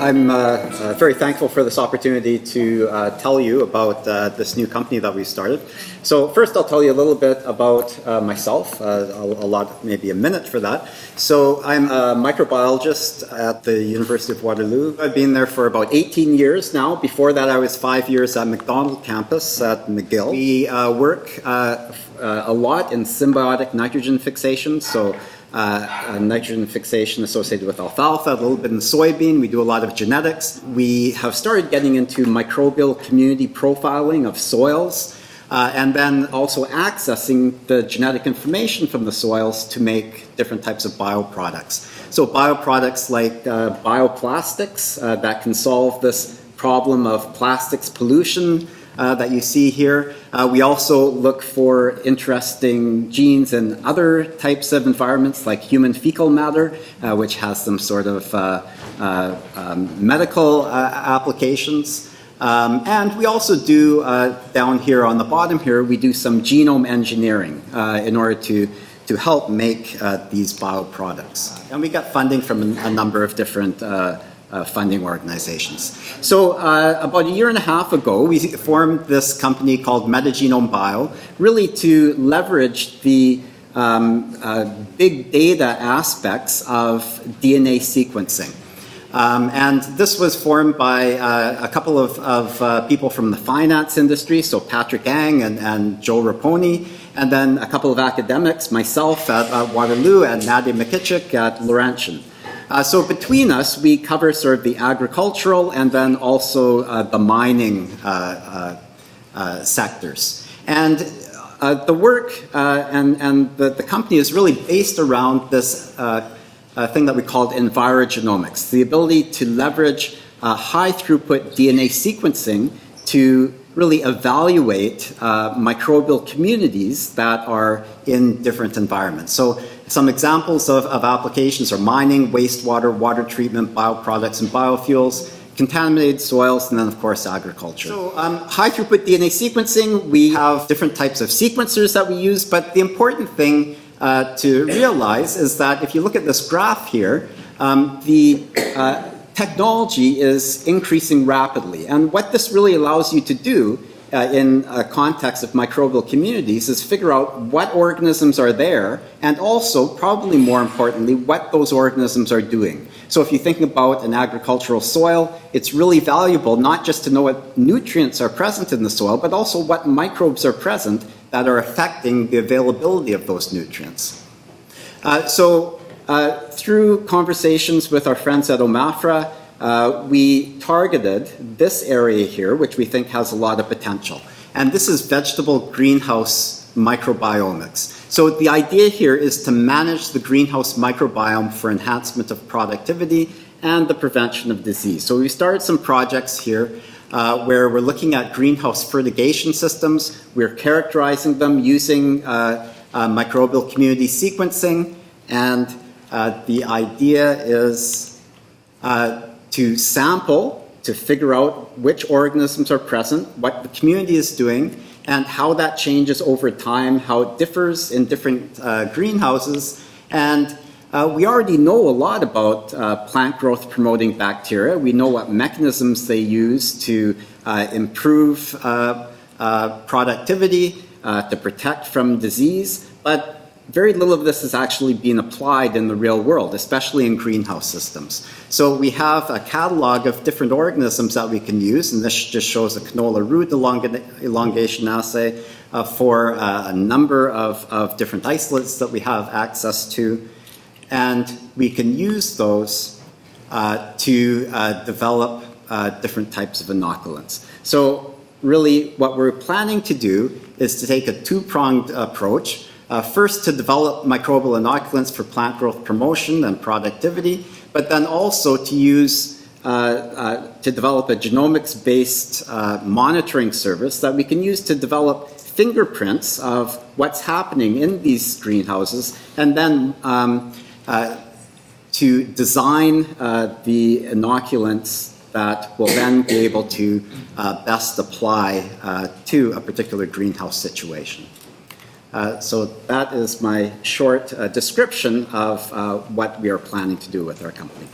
I'm very thankful for this opportunity to tell you about this new company that we started. So first I'll tell you a little bit about myself, maybe a minute for that. So I'm a microbiologist at the University of Waterloo. I've been there for about 18 years now. Before that I was 5 years at McDonald campus at McGill. We work a lot in symbiotic nitrogen fixation, so nitrogen fixation associated with alfalfa, a little bit in soybean. We do a lot of genetics. We have started getting into microbial community profiling of soils, and then also accessing the genetic information from the soils to make different types of bioproducts. So bioproducts like bioplastics that can solve this problem of plastics pollution that you see here. We also look for interesting genes in other types of environments like human fecal matter, which has some sort of medical applications. And we also do, down here on the bottom here, we do some genome engineering in order to help make these bioproducts. And we got funding from a number of different funding organizations. So about a year and a half ago, we formed this company called Metagenome Bio, really to leverage the big data aspects of DNA sequencing. And this was formed by a couple of people from the finance industry, so Patrick Ang and Joe Raponi, and then a couple of academics, myself at Waterloo and Nadia Mikichik at Laurentian. So between us, we cover sort of the agricultural and then also the mining sectors. And the work and the company is really based around this thing that we called envirogenomics, the ability to leverage high throughput DNA sequencing to really evaluate microbial communities that are in different environments. So some examples of applications are mining, wastewater, water treatment, bioproducts and biofuels, contaminated soils, and then of course agriculture. So high throughput DNA sequencing, we have different types of sequencers that we use, but the important thing to realize is that if you look at this graph here, the technology is increasing rapidly. And what this really allows you to do in a context of microbial communities is figure out what organisms are there and also, probably more importantly, what those organisms are doing. So if you think about an agricultural soil, it's really valuable not just to know what nutrients are present in the soil, but also what microbes are present that are affecting the availability of those nutrients. Through conversations with our friends at OMAFRA, we targeted this area here, which we think has a lot of potential. And this is vegetable greenhouse microbiomics. So the idea here is to manage the greenhouse microbiome for enhancement of productivity and the prevention of disease. So we started some projects here where we're looking at greenhouse fertigation systems. We're characterizing them using microbial community sequencing. And the idea is to sample, to figure out which organisms are present, what the community is doing, and how that changes over time, how it differs in different greenhouses. And we already know a lot about plant growth promoting bacteria. We know what mechanisms they use to improve productivity, to protect from disease, but very little of this is actually being applied in the real world, especially in greenhouse systems. So we have a catalog of different organisms that we can use, and this just shows a canola root elongation assay for a number of different isolates that we have access to. And we can use those to develop different types of inoculants. So really what we're planning to do is to take a two-pronged approach. First, to develop microbial inoculants for plant growth promotion and productivity, but then also to use to develop a genomics-based monitoring service that we can use to develop fingerprints of what's happening in these greenhouses, and then to design the inoculants that will then be able to best apply to a particular greenhouse situation. So that is my short description of what we are planning to do with our company.